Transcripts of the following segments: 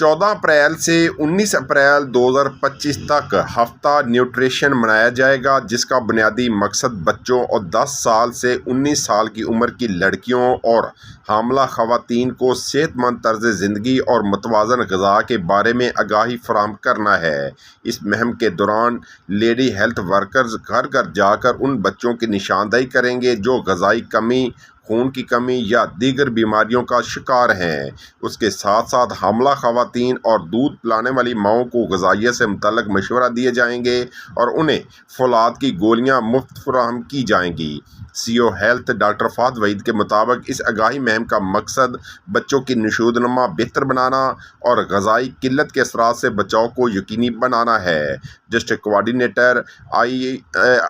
14 April سے 19 April 2025 تک ہفتہ نیوٹریشن منایا جائے گا، جس کا بنیادی مقصد بچوں اور 10 سال سے 19 سال کی عمر کی لڑکیوں اور حاملہ خواتین کو صحت مند طرز زندگی اور متوازن غذا کے بارے میں آگاہی فراہم کرنا ہے۔ اس مہم کے دوران لیڈی ہیلتھ ورکرز گھر گھر جا کر ان بچوں کی نشاندہی کریں گے جو غذائی کمی، خون کی کمی یا دیگر بیماریوں کا شکار ہیں۔ اس کے ساتھ ساتھ حاملہ خواتین اور دودھ پلانے والی ماؤں کو غذائیت سے متعلق مشورہ دیے جائیں گے اور انہیں فولاد کی گولیاں مفت فراہم کی جائیں گی۔ C O health doctor Fahad Waheed کے مطابق اس آگاہی مہم کا مقصد بچوں کی نشوونما بہتر بنانا اور غذائی قلت کے اثرات سے بچاؤ کو یقینی بنانا ہے۔ District coordinator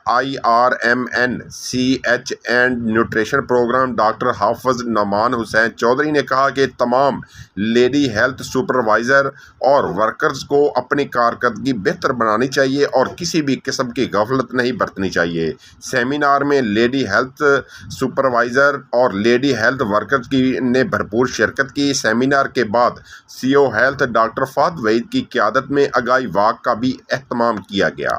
IRMN CH and nutrition program doctor Hafiz Nauman Hussain Chaudhry نے کہا کہ تمام لیڈی ہیلتھ سپروائزر اور ورکرز کو اپنی کارکردگی بہتر بنانی چاہیے اور کسی بھی قسم کی غفلت نہیں برتنی چاہیے۔ سیمینار میں لیڈی ہیلتھ سپروائزر اور لیڈی ہیلتھ ورکرز نے بھرپور شرکت کی۔ سیمینار کے بعد C O health doctor Fahad Waheed کی قیادت میں آگاہی واک کا بھی اہتمام کیا گیا۔